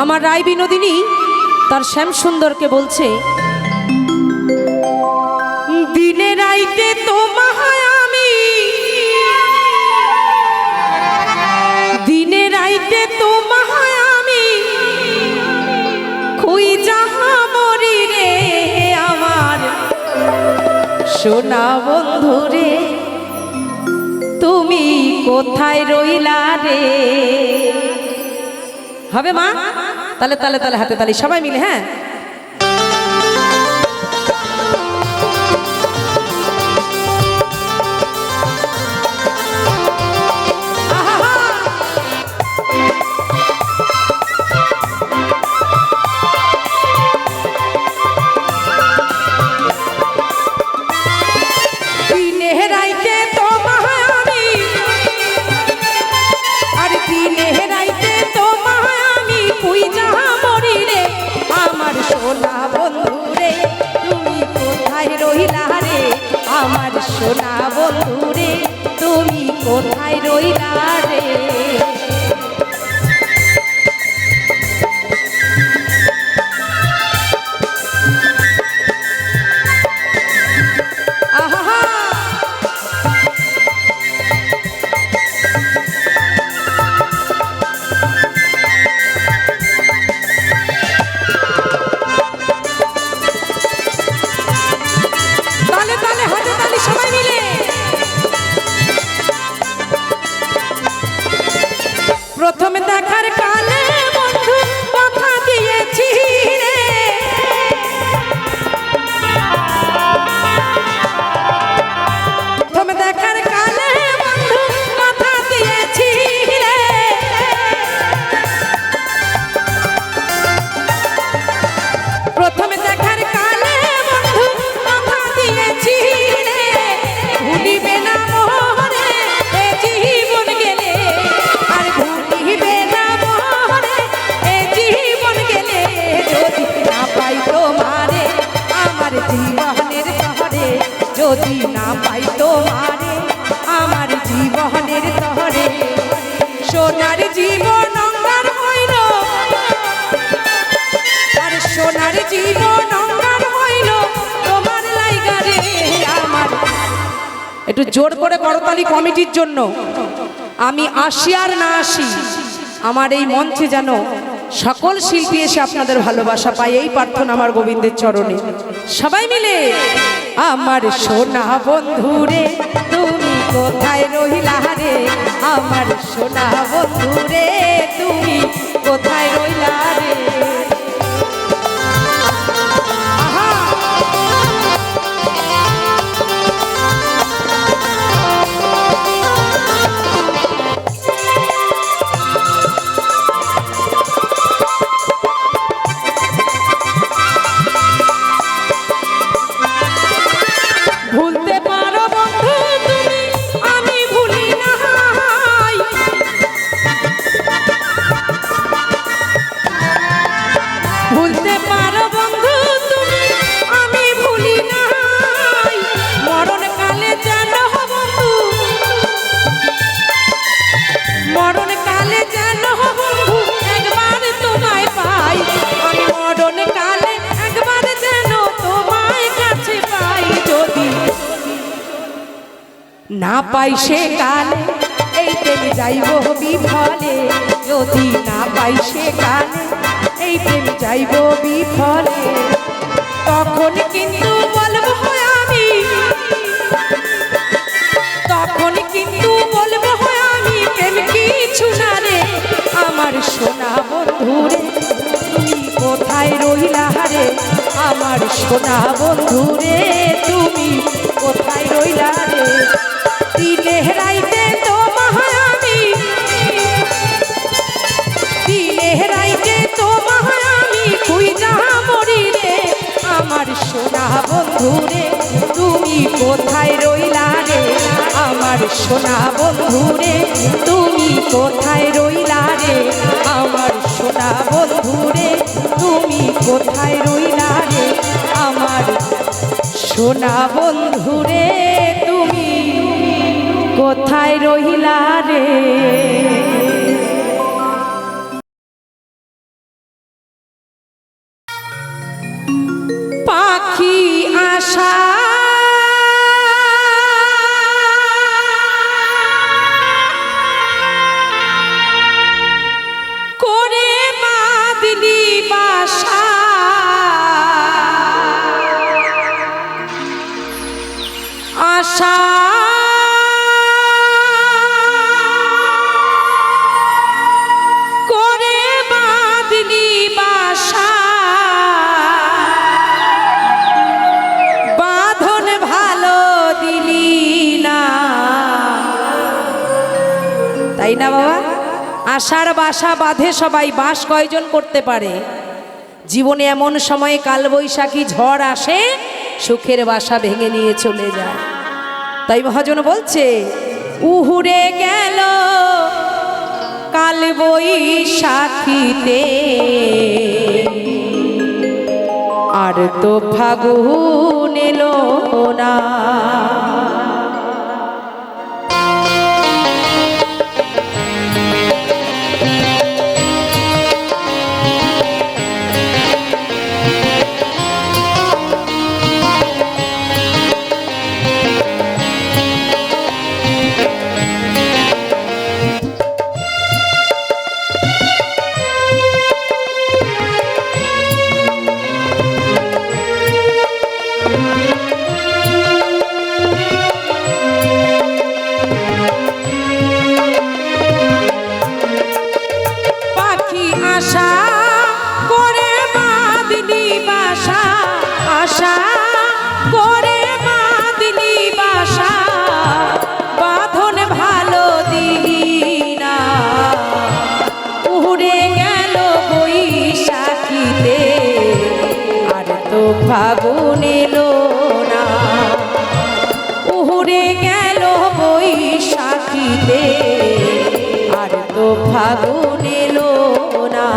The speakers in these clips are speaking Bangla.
আমার রায় বিনোদিনী তার শ্যাম সুন্দরকে বলছে, দিনে রাইতে তোমায় আমি, দিনে রাইতে তোমায় আমি খুই যাহা মরি রে আমার সোনা বন্ধু রে, তুমি কোথায় রইলা রে। হবে মা? তালে তালে তালে হাতে তালি সবাই মিলে। হ্যাঁ, আমার সোনা বন্ধু রে, তুমি কোথায় রইলা রে। প্রথমে দেখার কালে বন্ধু কথা দিয়েছি রে, প্রথমে দেখার কালে বন্ধু কথা দিয়েছি রে, প্রথমে দেখার কালে বন্ধু কথা দিয়েছি রে, ভুলিবে না মোহরে এ জীবন গেলে, আর ভুলিবে না মোহরে এ জীবন গেলে, যদি না পাই তোমারে আমার জীবনের তহরে, যদি না পাই তোমারে আমার জীবনের তহরে, সোনার জীবন অঙ্গার হইল, আর সোনার জীবন অঙ্গার হইল তোমার লাইগা রে আমার। একটু জোর করে করতালি কমিটির জন্য। আমি আসি আর না আসি, আমার এই মঞ্চে যেন সকল শিল্পী এসে আপনাদের ভালোবাসা পায়, এই প্রার্থনা আমার গোবিন্দের চরণে। সবাই মিলে আমার সোনা বন্ধু রে, তুমি কোথায় রইলা রে, আমার সোনা বন্ধু রে, তুমি কোথায় রইলা রে। ভুলতে পারো বন্ধু তুমি, আমি ভুলি নাই, ভুলতে পারো বন্ধু তুমি, আমি ভুলি নাই, মরণ কালে যেন বন্ধু, মরণ কালে যেন বন্ধু একবার তোমায় পাই, আমি মরণ কালে একবার যেন তোমায় কাছে পাই, যদি না পাই সে কালে এই প্রেম যাইব বিফলে, যদি না পাই সে কালে এই প্রেম যাইব বিফলে, তখন কিন্তু বলবো আমি, তখন কিন্তু বলবো আমি প্রেম কিছু না রে, আমার সোনা বন্ধু রে, তুমি কোথায় রইলা রে, আমার সোনা বন্ধু রে, তুমি কোথায় রইলা রে। দিনে রাইতে তোমায় আমি, দিনে রাইতে তোমায় আমি খুই যাহা মরি রে, আমার সোনা বন্ধু রে, তুমি কোথায় রইলা রে, আমার সোনা বন্ধু রে, তুমি কোথায় রইলা রে, আমার সোনা বন্ধু রে, তুমি কোথায় রইলা রে, আমার সোনা বন্ধু রে, তুমি কোথায় রইলা রে। আশা করে বাঁধলি বাসা আশা করে বাঁধলি বাসা বাঁধন ভালো দিলি না তাই না বাবা আশার বাসা বাঁধে সবাই বাস কয়জন করতে পারে জীবনে এমন সময়ে কালবৈশাখী ঝড় আসে সুখের বাসা ভেঙে নিয়ে চলে যায় তাই মহাজন বলছে উহুরে গেল কালবৈশাখীতে আর তো ফাগুন এলো না আশা করে বাঁধলি বাসা আশা করে বাঁধলি বাসা বাঁধন ভালো দিলি না উড়ে গেল বৈশাখীতে আর তো ফাগুন এলো না উড়ে গেল বৈশাখীতে আর তো ফাগুন এলো না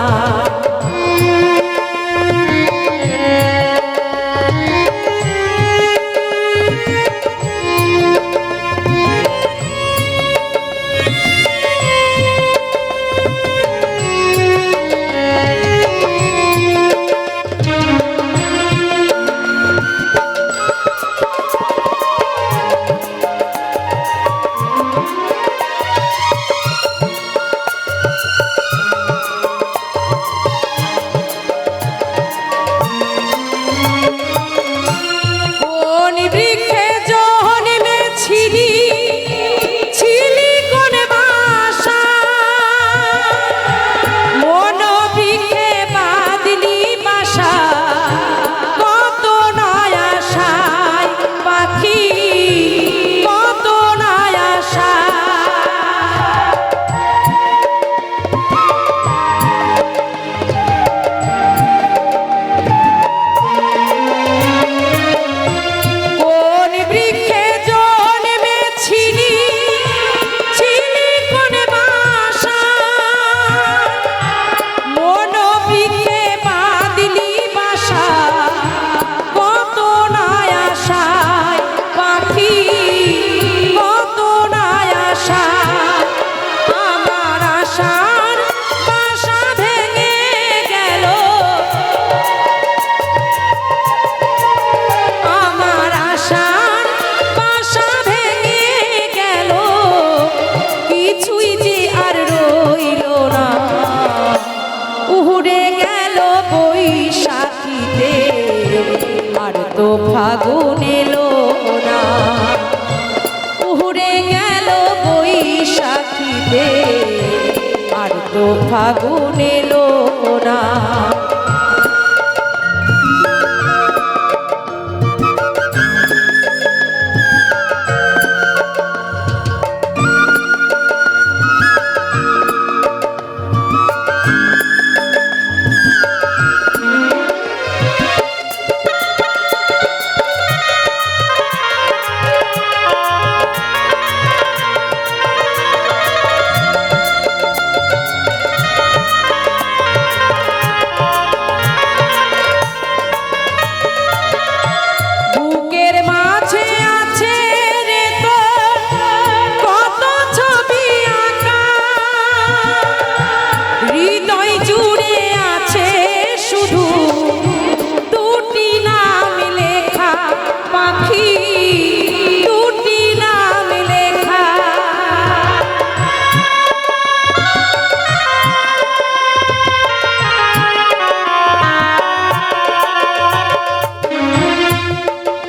ফাগুন এলো না উড়ে গেল বৈশাখীতে আর তো ফাগুন এলো না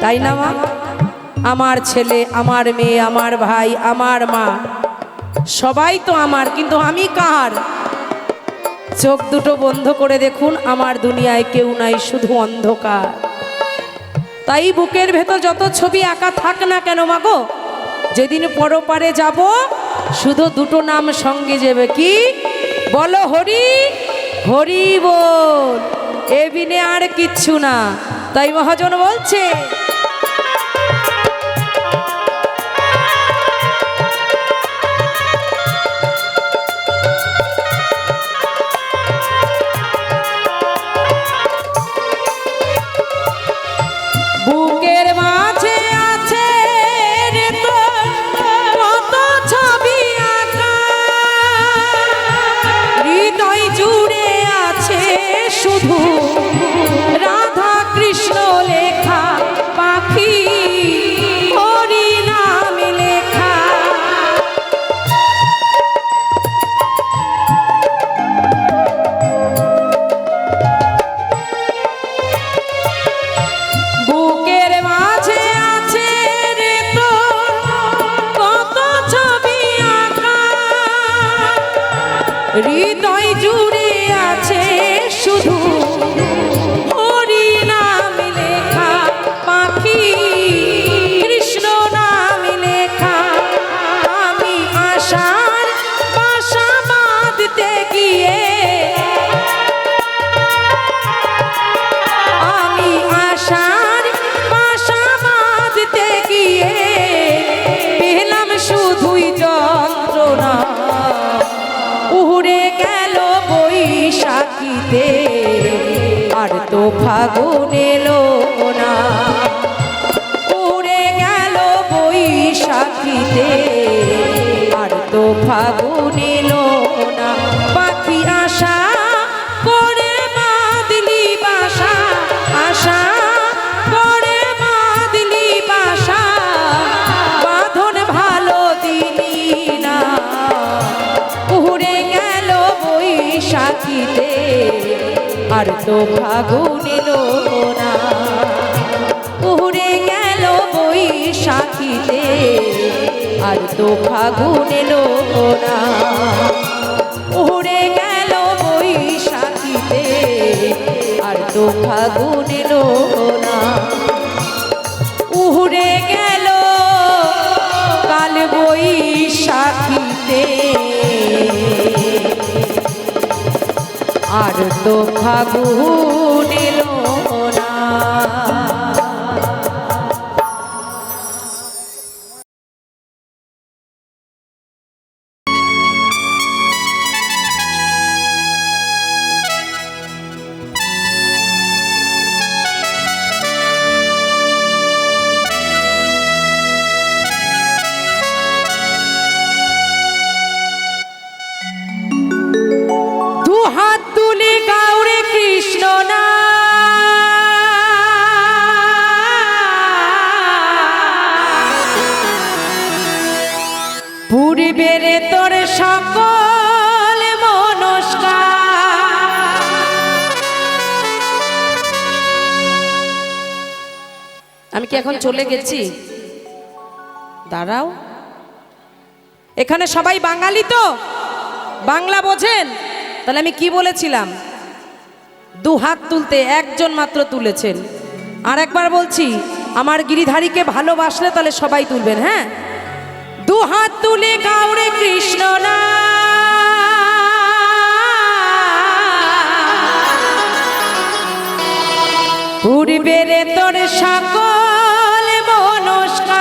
তাই না মা? আমার ছেলে, আমার মেয়ে, আমার ভাই, আমার মা, সবাই তো আমার, কিন্তু আমি কার? চোখ দুটো বন্ধ করে দেখুন, আমার দুনিয়ায় কেউ নাই, শুধু অন্ধকার। তাই বুকের ভেতর যত ছবি আঁকা থাক না কেন মাগো, যেদিন পরপারে যাব শুধু দুটো নাম সঙ্গে যাবে, কি বলো? হরি হরি বল, এ বিনে আর কিচ্ছু না। তাই মহাজন বলছে, বুকের মাঝে আছে রে তোর কত ছবি আঁকা, হৃদয় জুড়ে আছে শুধু রাধা কৃষ্ণ লেখা, পাখি হরি নাম লেখা। বুকের মাঝে আছে রে তোর কত ছবি আঁকা, হৃদয় জুড়ে আছে শুধু হরি নাম লেখা, পাখি কৃষ্ণ নাম লেখা। আমি আশার বাসা বাঁধতে গিয়ে, আমি আশার বাসা বাঁধতে গিয়ে পেলাম শুধুই যন্ত্রণা। উড়ে গেল বৈশাখীতে, আর তো ফাগুন এলো না। উড়ে গেল বৈশাখীতে, আর তো ফাগুন এলো না। পাখি আশা করে বাঁধলি বাসা, আশা করে বাঁধলি বাসা, বাঁধন ভালো দিলি না। উড়ে গেল বৈশাখীতে, আর তো ফাগুন এলো না। উড়ে গেল বৈশাখীতে, আর তো ফাগুন এলো না। উড়ে গেল বৈশাখীতে, আর তো ফাগুন এলো না। উড়ে গেল কাল বৈশাখীতে, আর তো ফাগুন এলো না। দু হাত তুলে গাউরে কৃষ্ণ না, পূর্বের তোর সকল মনস্কার। আমি কি এখন চলে গেছি? দাঁড়াও, এখানে সবাই বাঙালি তো, বাংলা বোঝেন? তাহলে আমি কি বলেছিলাম? দু হাত তুলতে, একজন মাত্র তুলেছেন। আর একবার বলছি, আমার গিরিধারীকে ভালোবাসলে তাহলে সবাই তুলবেন। হ্যাঁ, দু হাত তুলে গাউরে কৃষ্ণ না, পূর্বের তোর সকল মনস্কার।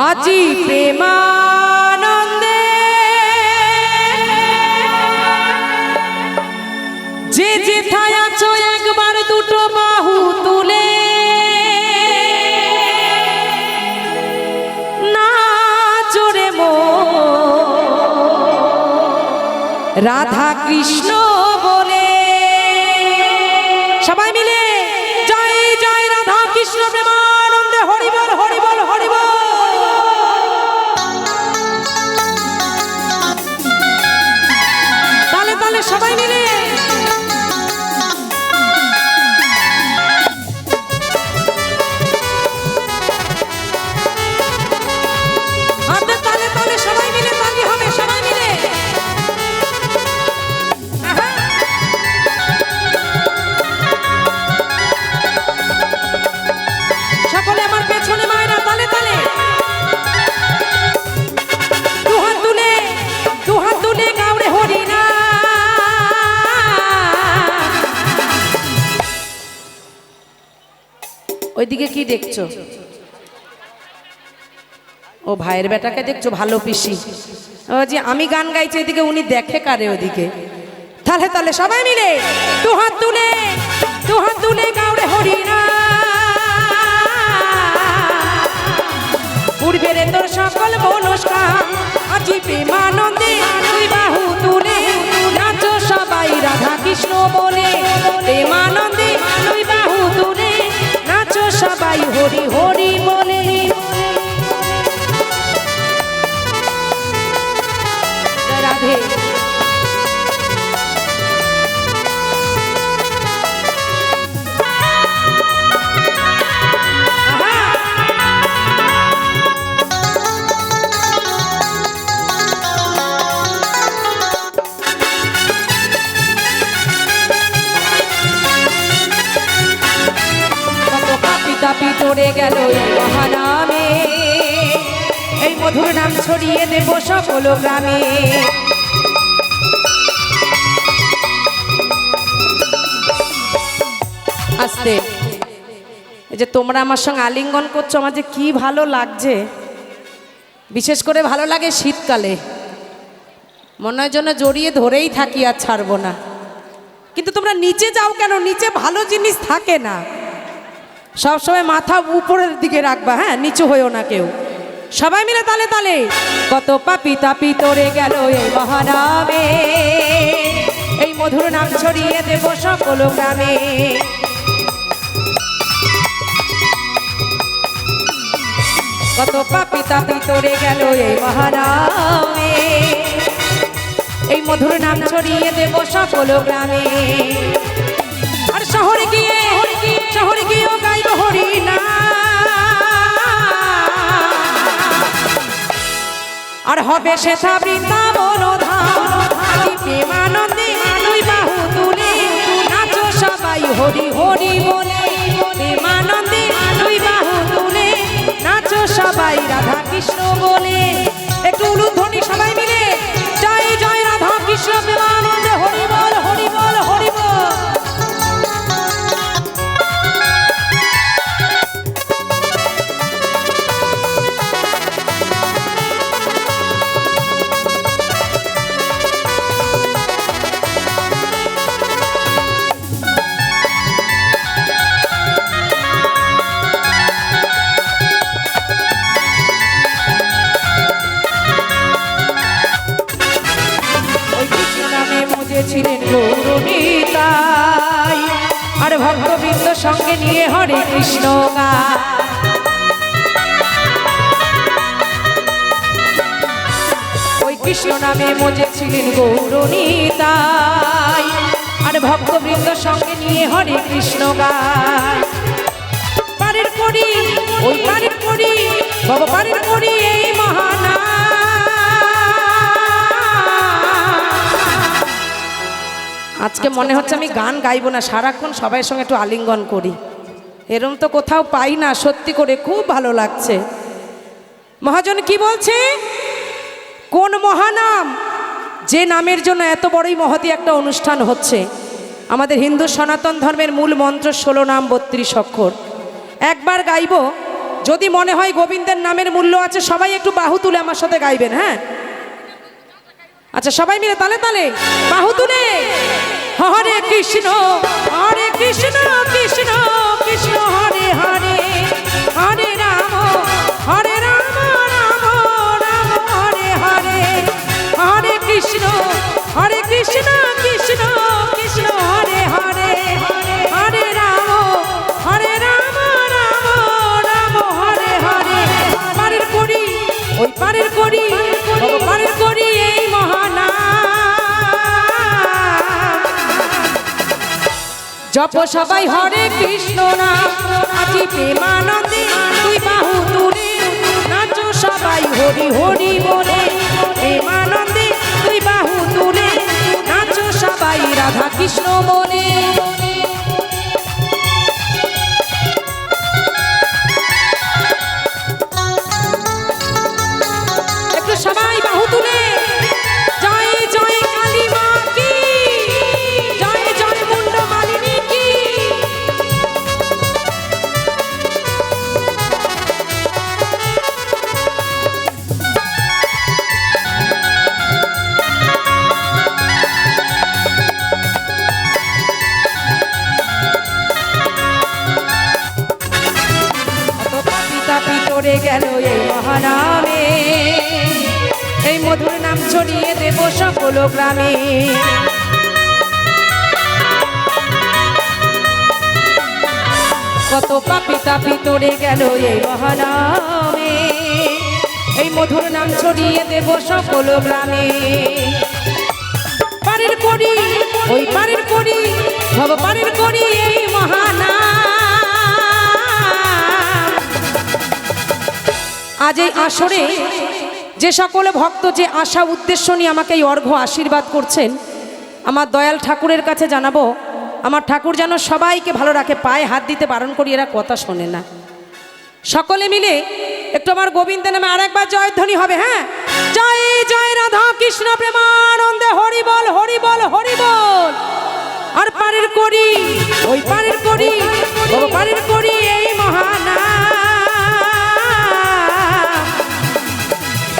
আজি প্রেমানন্দে যে যেথায় আছো, একবার দুটো বাহু তুলে না জোরে মো রাধা কৃষ্ণ বলে। সবাই মিলে জয় জয় রাধা কৃষ্ণ প্রেমানন্দে, হরি বল হরি বল হরি বল। তালে তালে সবাই মিলে ওইদিকে কি দেখছো? ও ভাইয়ের বেটাকে দেখছো, ভালো পিসি। ও যে আমি গান গাইছি এদিকে উনি দেখে কারে ওদিকে। তাহলে তাহলে সবাই মিলে দু হাত তুলে গাওরে হরিনা পূর্বের তোর সকল মনস্কার আজি প্রেমানন্দে দুই বাহু তুলে নাচো সবাই রাধা কৃষ্ণ বলে। প্রেমানন্দে দুই বাহু তুলে নাচো সবাই হরি হরি বলে। রাধে তাপি তোড়ে গেল এই মহানামে, এই মধুর নাম ছড়িয়ে দেব সকল গ্রামে। আস্তে এই যে তোমরা আমার সঙ্গে আলিঙ্গন করছো, আমার যে কি ভালো লাগছে। বিশেষ করে ভালো লাগে শীতকালে, মনে হয় যেন জড়িয়ে ধরেই থাকি আর ছাড়বো না। কিন্তু তোমরা নিচে যাও কেন? নিচে ভালো জিনিস থাকে না, সবসময় মাথা উপরের দিকে রাখবা, হ্যাঁ নিচু হয়েও না কেউ। সবাই মিলে তালে তালে কত পাপি তাপি তোরে গেল এই মহানামে, এই মধুর নাম ছড়িয়ে দেব সকল গ্রামে। কত পাপি তাপি তোরে গেল এই মহানামে, এই মধুর নাম ছড়িয়ে দেব সকল গ্রামে। আর শহরে গিয়েও গাইব হরি না, আর হবে সেথা বৃন্দাবন ধাম। আজি প্রেমানন্দে দুই বাহু তুলে নাচো সবাই হরি হরি বলে। প্রেমানন্দে দুই বাহু তুলে নাচো সবাই রাধা কৃষ্ণ বলে। একটু উলুধ্বনি সবাই মিলে জয় জয় রাধা কৃষ্ণ প্রেমানন্দে হরি বল হরি বল হরি বল। ছিলেন গৌরনীতাই, আর ভক্তবৃন্দ সঙ্গে নিয়ে হরে কৃষ্ণ গায়। ওই কৃষ্ণ নামে মজেছিলেন গৌরনীতাই, আর ভক্তবৃন্দ সঙ্গে নিয়ে হরে কৃষ্ণ গায়। পারের করি ওই পারের করি বাবা পারের করি এই মহানা। আজকে মনে হচ্ছে আমি গান গাইবো না, সারাক্ষণ সবাই সঙ্গে একটু আলিঙ্গন করি। এরম তো কোথাও পাই না, সত্যি করে খুব ভালো লাগছে। মহাজন কি বলছে? কোন মহানাম, যে নামের জন্য এত বড়ই মহতী একটা অনুষ্ঠান হচ্ছে। আমাদের হিন্দু সনাতন ধর্মের মূল মন্ত্র 16 নাম 32 অক্ষর। একবার গাইব, যদি মনে হয় গোবিন্দের নামের মূল্য আছে সবাই একটু বাহু তুলে আমার সাথে গাইবেন, হ্যাঁ? আচ্ছা সবাই মিলে তালে তালে বাহু তুলে হরে কৃষ্ণ কৃষ্ণ কৃষ্ণ হরে হরে, হরে রাম রাম রাম হরে হরে, হরে কৃষ্ণ কৃষ্ণ কৃষ্ণ হরে হরে, হরে রাম রাম রাম হরে হরে। পারের করি ওই পারের করি পারের করি এই মহানা। জপ সবাই হরে কৃষ্ণ নাম, আজি প্রেমানন্দে দুই বাহু তুলে নাচো সবাই হরি হরি বলে। প্রেমানন্দে দুই বাহু তুলে নাচো সবাই রাধা কৃষ্ণ বলে। একটু সবাই বাহু তুলে জয় জয় কালী মা কি, জয় জয় মুন্ড মালিনী কি। মধুর নাম ছড়িয়ে দেব সকল গ্রামে। কত পাপি তাপি তোরে গেল এই মহানামে, এই মধুর নাম ছড়িয়ে দেব সকল গ্রামে। পারের করি ওই পারের করি ভব পারের করি এই মহানাম। আজ এই আসরে যে সকল ভক্ত যে আশা উদ্দেশ্য নিয়ে আমাকে এই অর্ঘ্য আশীর্বাদ করছেন, আমার দয়াল ঠাকুরের কাছে জানাবো আমার ঠাকুর যেন সবাইকে ভালো রাখে। পায়ে হাত দিতে বারণ করি, এরা কথা শোনে না। সকলে মিলে একটু আমার গোবিন্দ নামে আরেকবার জয়ধ্বনি হবে। হ্যাঁ, জয় জয় রাধা কৃষ্ণ প্রেমানন্দে হরি বল হরি বল হরি বল। আর পারের করি ওই পারের করি ও পারের করি এই মহানাম।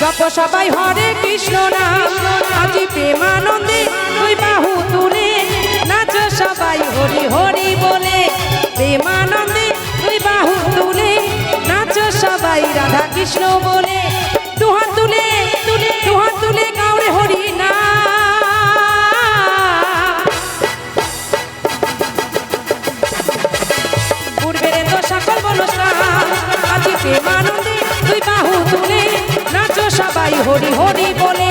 জপ সবাই হরে কৃষ্ণ নাম, আজি প্রেমানন্দে দুই বাহু তুলে নাচ সবাই হরি হরি বলে। প্রেমানন্দে দুই বাহু তুলে নাচ সবাই রাধা কৃষ্ণ বলে। দুহাত তুলে তুলে দুহাত তুলে গাওরে হরি না। পূর্বের তো সকল বনস্থান, আজি প্রেমানন্দে দুই বাহু তুলে নাচ সবাই হরি হরি বলে।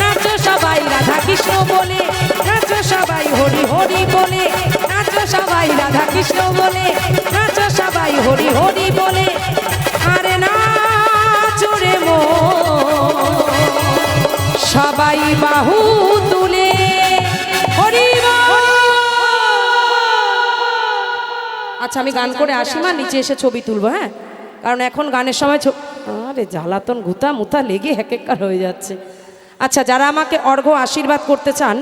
নাচ সবাই রাধা কৃষ্ণ বলে, নাচ সবাই হরি হরি বলে। নাচ সবাই রাধা কৃষ্ণ বলে, নাচ সবাই হরি হরি বলে। আরে নাচ রে মো সবাই বাহু তুলে হরি বল। আচ্ছা, আমি গান করে আসি, মা নিচে এসে ছবি তুলবো। হ্যাঁ, কারণ এখন গানের সময় আরে জ্বালাতন গুতা মুতা লেগে একেকার হয়ে যাচ্ছে। আচ্ছা, যারা আমাকে অর্ঘ্য আশীর্বাদ করতে চান,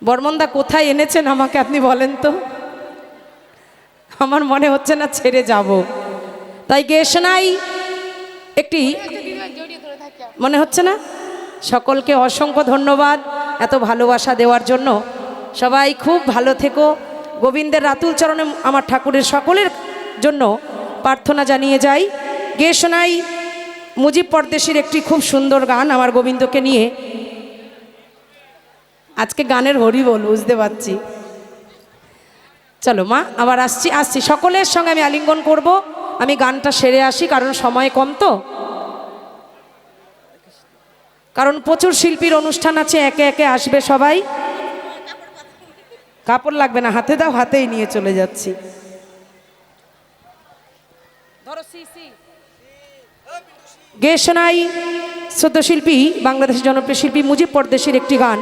বর্মনদা কোথায় এনেছেন আমাকে আপনি বলেন তো। আমার মনে হচ্ছে না ছেড়ে যাব, তাই গেয়ে শোনাই একটি, মনে হচ্ছে না। সকলকে অসংখ্য ধন্যবাদ এত ভালোবাসা দেওয়ার জন্য। সবাই খুব ভালো থেকো। গোবিন্দের রাতুল চরণে আমার ঠাকুরের সকলের জন্য প্রার্থনা জানিয়ে যাই। গেয়ে শোনাই মুজিব পরদেশির একটি খুব সুন্দর গান আমার গোবিন্দকে নিয়ে। আজকে গানের হরি বল, বুঝতে পারছি। চলো মা, আবার আসছি আসছি সকলের সঙ্গে আমি আলিঙ্গন করব। আমি গানটা সেরে আসি, কারণ সময় কম তো, কারণ প্রচুর শিল্পীর অনুষ্ঠান আছে, একে একে আসবে সবাই। কাপড় লাগবে না, হাতে দাও, হাতেই নিয়ে চলে যাচ্ছি। গেয়ে শোনাই শ্রদ্ধ শিল্পী বাংলাদেশের জনপ্রিয় শিল্পী মুজিব পরদেশির একটি গান।